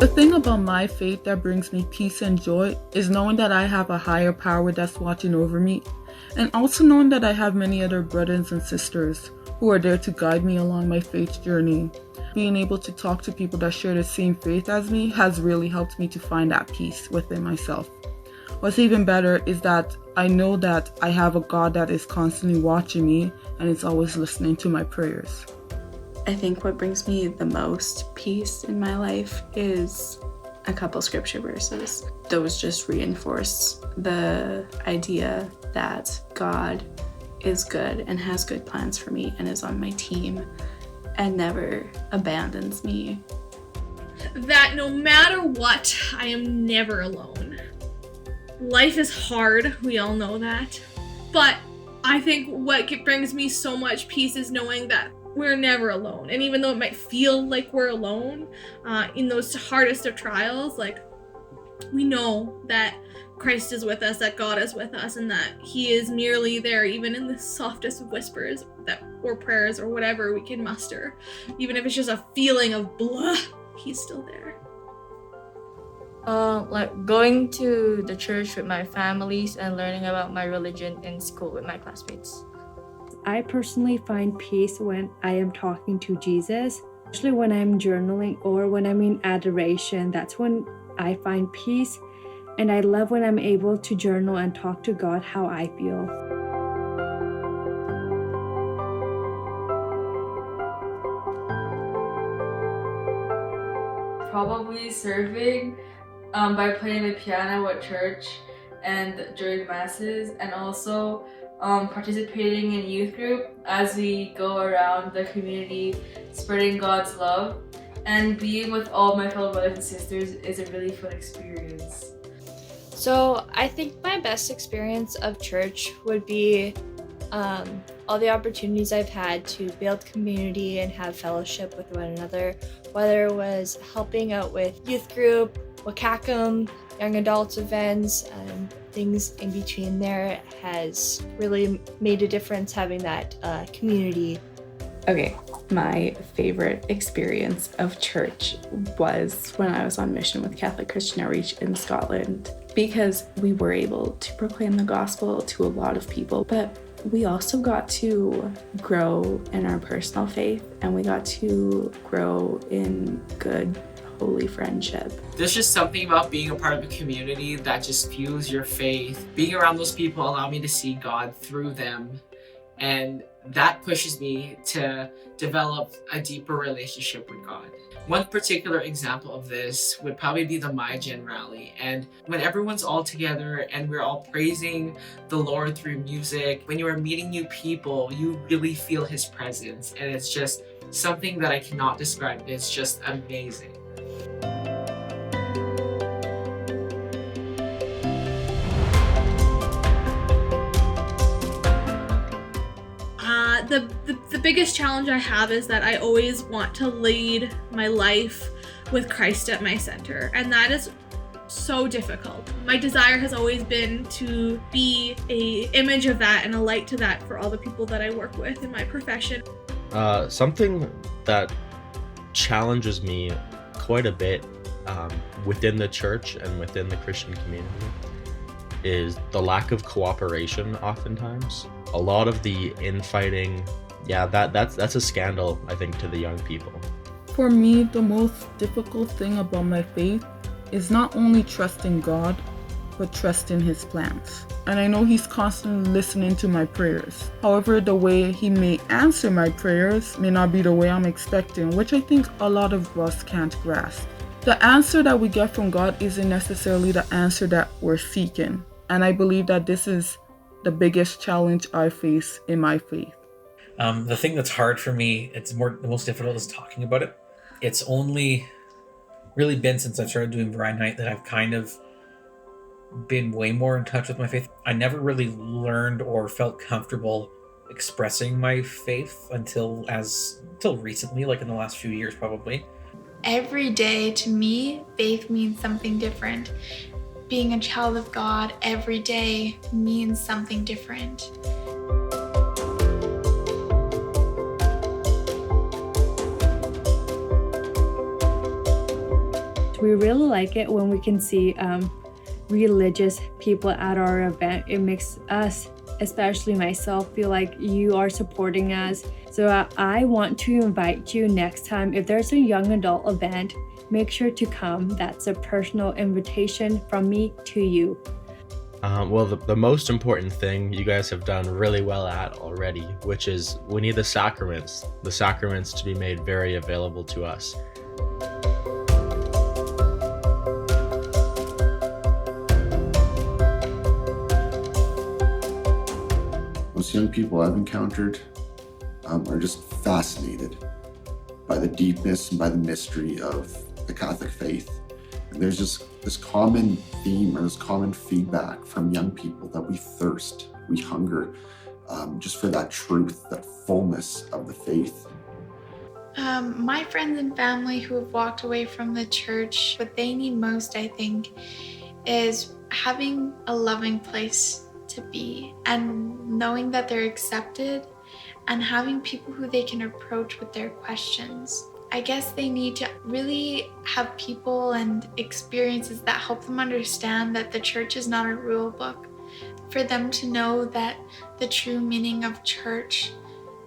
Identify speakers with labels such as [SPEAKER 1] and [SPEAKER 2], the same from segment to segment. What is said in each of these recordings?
[SPEAKER 1] The thing about my faith that brings me peace and joy is knowing that I have a higher power that's watching over me, and also knowing that I have many other brothers and sisters who are there to guide me along my faith journey. Being able to talk to people that share the same faith as me has really helped me to find that peace within myself. What's even better is that I know that I have a God that is constantly watching me and is always listening to my prayers.
[SPEAKER 2] I think what brings me the most peace in my life is a couple scripture verses. Those just reinforce the idea that God is good and has good plans for me and is on my team and never abandons me.
[SPEAKER 3] That no matter what, I am never alone. Life is hard, we all know that. But I think what brings me so much peace is knowing that we're never alone. And even though it might feel like we're alone in those hardest of trials, like we know that Christ is with us, that God is with us, and that He is nearly there, even in the softest of whispers or prayers or whatever we can muster. Even if it's just a feeling of blah, He's still there.
[SPEAKER 4] Like going to the church with my families and learning about my religion in school with my classmates.
[SPEAKER 5] I personally find peace when I am talking to Jesus, especially when I'm journaling or when I'm in adoration. That's when I find peace, and I love when I'm able to journal and talk to God how I feel.
[SPEAKER 4] Probably serving by playing the piano at church and during masses, and also participating in youth group as we go around the community spreading God's love, and being with all my fellow brothers and sisters is a really fun experience.
[SPEAKER 6] So I think my best experience of church would be all the opportunities I've had to build community and have fellowship with one another, whether it was helping out with youth group, WCACM, young adults events, and things in between there has really made a difference having that community.
[SPEAKER 2] Okay, my favorite experience of church was when I was on mission with Catholic Christian Outreach in Scotland, because we were able to proclaim the gospel to a lot of people, but we also got to grow in our personal faith, and we got to grow in good, holy friendship.
[SPEAKER 7] There's just something about being a part of a community that just fuels your faith. Being around those people allow me to see God through them, and that pushes me to develop a deeper relationship with God. One particular example of this would probably be the MyGen rally. And when everyone's all together and we're all praising the Lord through music, when you are meeting new people, you really feel His presence. And it's just something that I cannot describe. It's just amazing.
[SPEAKER 3] The biggest challenge I have is that I always want to lead my life with Christ at my center, and that is so difficult. My desire has always been to be an image of that and a light to that for all the people that I work with in my profession.
[SPEAKER 8] Something that challenges me quite a bit within the church and within the Christian community is the lack of cooperation oftentimes. A lot of the infighting, that's a scandal, I think, to the young people.
[SPEAKER 1] For me, the most difficult thing about my faith is not only trusting God, but trusting His plans. And I know He's constantly listening to my prayers. However, the way He may answer my prayers may not be the way I'm expecting, which I think a lot of us can't grasp. The answer that we get from God isn't necessarily the answer that we're seeking. And I believe that this is the biggest challenge I face in my faith.
[SPEAKER 9] The thing that's hard for me, the most difficult is talking about it. It's only really been since I've started doing Variety Night that I've kind of been way more in touch with my faith. I never really learned or felt comfortable expressing my faith until recently, like in the last few years probably.
[SPEAKER 10] Every day to me, faith means something different. Being a child of God every day means something different.
[SPEAKER 5] We really like it when we can see religious people at our event. It makes us, especially myself, feel like you are supporting us. So I want to invite you next time, if there's a young adult event, make sure to come. That's a personal invitation from me to you.
[SPEAKER 8] Well, the most important thing you guys have done really well at already, which is we need the sacraments to be made very available to us.
[SPEAKER 11] Most young people I've encountered are just fascinated by the deepness and by the mystery of the Catholic faith. And there's just this common theme or this common feedback from young people that we thirst, we hunger just for that truth, that fullness of the faith.
[SPEAKER 10] My friends and family who have walked away from the church, what they need most, I think, is having a loving place to be and knowing that they're accepted and having people who they can approach with their questions. I guess they need to really have people and experiences that help them understand that the church is not a rule book. For them to know that the true meaning of church,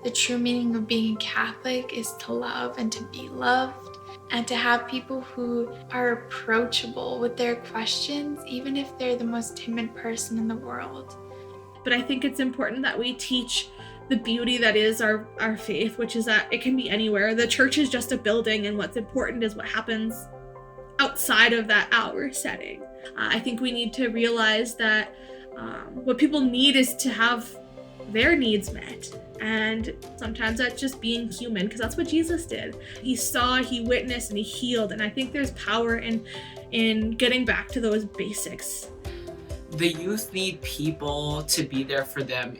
[SPEAKER 10] the true meaning of being a Catholic is to love and to be loved, and to have people who are approachable with their questions, even if they're the most timid person in the world.
[SPEAKER 3] But I think it's important that we teach the beauty that is our faith, which is that it can be anywhere. The church is just a building, and what's important is what happens outside of that hour setting. I think we need to realize that what people need is to have their needs met. And sometimes that's just being human, because that's what Jesus did. He saw, he witnessed, and he healed. And I think there's power in getting back to those basics.
[SPEAKER 7] The youth need people to be there for them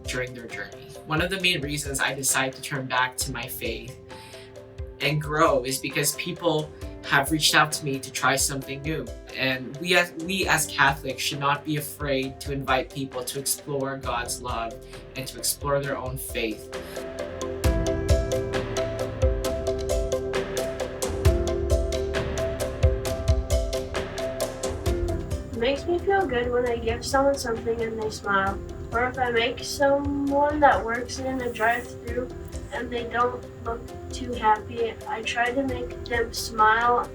[SPEAKER 7] during their journey. One of the main reasons I decided to turn back to my faith and grow is because people have reached out to me to try something new. And we as Catholics should not be afraid to invite people to explore God's love and to explore their own faith.
[SPEAKER 12] It makes me feel good when I give someone something and they smile. Or if I make someone that works in a drive-thru and they don't look too happy, I try to make them smile.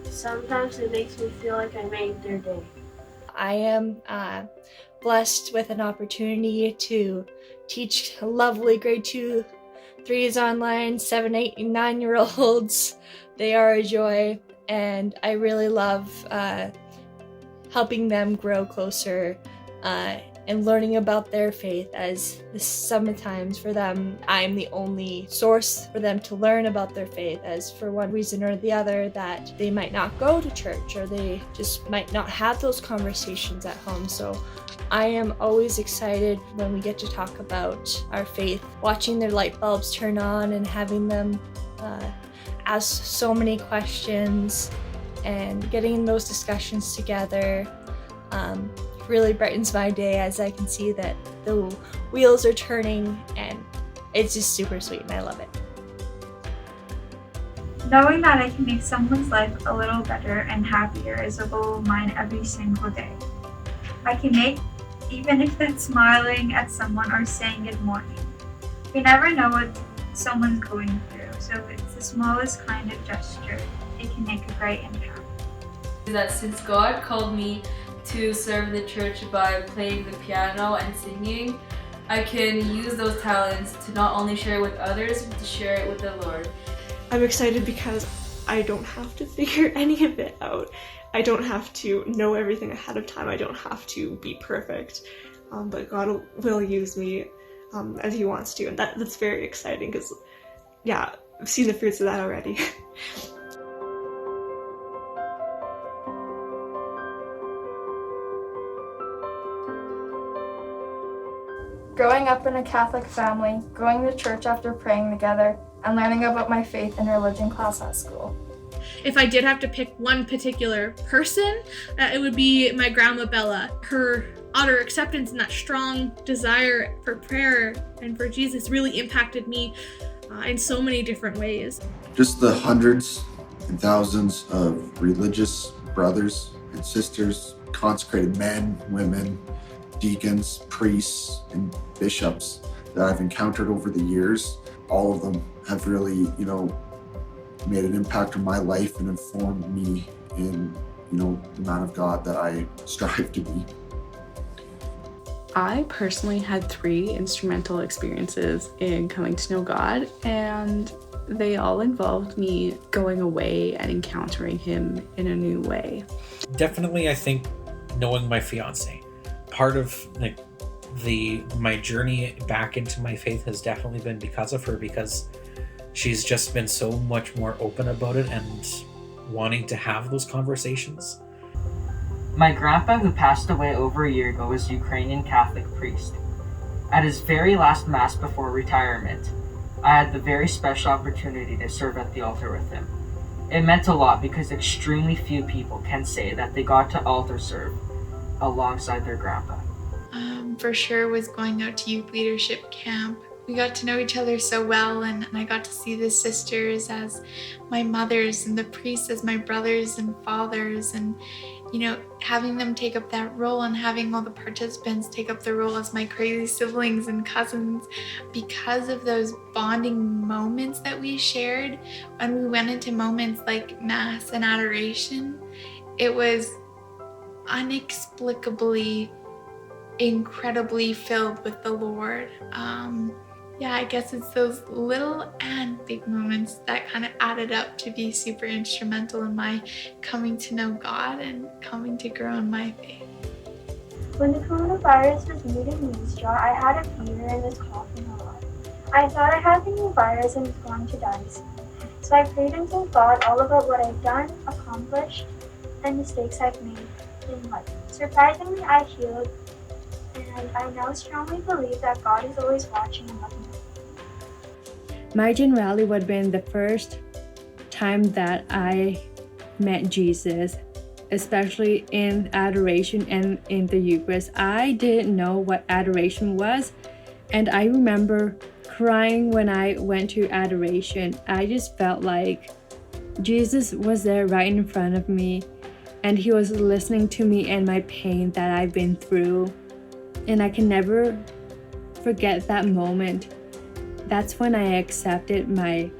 [SPEAKER 12] Sometimes it makes me feel like I made their day.
[SPEAKER 6] I am blessed with an opportunity to teach lovely grade 2, 3s online, 7, 8, and 9-year-olds. They are a joy, and I really love helping them grow closer and learning about their faith, as sometimes for them I'm the only source for them to learn about their faith, as for one reason or the other that they might not go to church or they just might not have those conversations at home. So I am always excited when we get to talk about our faith, watching their light bulbs turn on and having them ask so many questions, and getting those discussions together really brightens my day, as I can see that the wheels are turning, and it's just super sweet and I love it.
[SPEAKER 13] Knowing that I can make someone's life a little better and happier is a goal of mine every single day. I can make, even if that's smiling at someone or saying good morning. You never know what someone's going through, so it's the smallest kind of gesture. It can make a great impact.
[SPEAKER 4] That since God called me to serve the church by playing the piano and singing, I can use those talents to not only share it with others, but to share it with the Lord.
[SPEAKER 14] I'm excited because I don't have to figure any of it out. I don't have to know everything ahead of time. I don't have to be perfect, but God will use me as He wants to, and that's very exciting because, yeah, I've seen the fruits of that already.
[SPEAKER 15] Growing up in a Catholic family, going to church after praying together, and learning about my faith in religion class at school.
[SPEAKER 3] If I did have to pick one particular person, it would be my grandma Bella. Her utter acceptance and that strong desire for prayer and for Jesus really impacted me in so many different ways.
[SPEAKER 11] Just the hundreds, and thousands of religious brothers and sisters, consecrated men, women, deacons, priests, and bishops that I've encountered over the years. All of them have really, made an impact on my life and informed me in, the man of God that I strive to be.
[SPEAKER 2] I personally had 3 instrumental experiences in coming to know God, and they all involved me going away and encountering Him in a new way.
[SPEAKER 9] Definitely, I think knowing my fiance, part of my journey back into my faith has definitely been because of her, because she's just been so much more open about it and wanting to have those conversations.
[SPEAKER 16] My grandpa, who passed away over a year ago, was a Ukrainian Catholic priest. At his very last Mass before retirement, I had the very special opportunity to serve at the altar with him. It meant a lot because extremely few people can say that they got to altar serve alongside their grandpa.
[SPEAKER 10] For sure was going out to youth leadership camp. We got to know each other so well, and I got to see the sisters as my mothers and the priests as my brothers and fathers, and having them take up that role and having all the participants take up the role as my crazy siblings and cousins. Because of those bonding moments that we shared when we went into moments like Mass and adoration, it was inexplicably incredibly filled with the Lord. I guess it's those little and big moments that kind of added up to be super instrumental in my coming to know God and coming to grow in my faith.
[SPEAKER 12] When the coronavirus was new to me, I had a fever and was coughing a lot. I thought I had the new virus and was going to die soon. So I prayed and told God all about what I've done, accomplished, and mistakes I've made in life. Surprisingly, I healed, and I now strongly believe that God is always watching and loving me.
[SPEAKER 5] My generality would have been the first time that I met Jesus, especially in adoration and in the Eucharist. I didn't know what adoration was, and I remember crying when I went to adoration. I just felt like Jesus was there right in front of me, and He was listening to me and my pain that I've been through. And I can never forget that moment. That's when I accepted my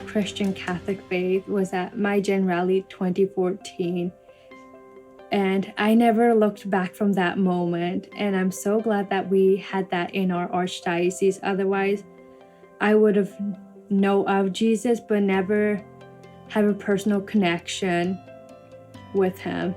[SPEAKER 5] Christian Catholic faith, was at my Generality 2014. And I never looked back from that moment. And I'm so glad that we had that in our Archdiocese. Otherwise, I would have known of Jesus, but never have a personal connection with Him.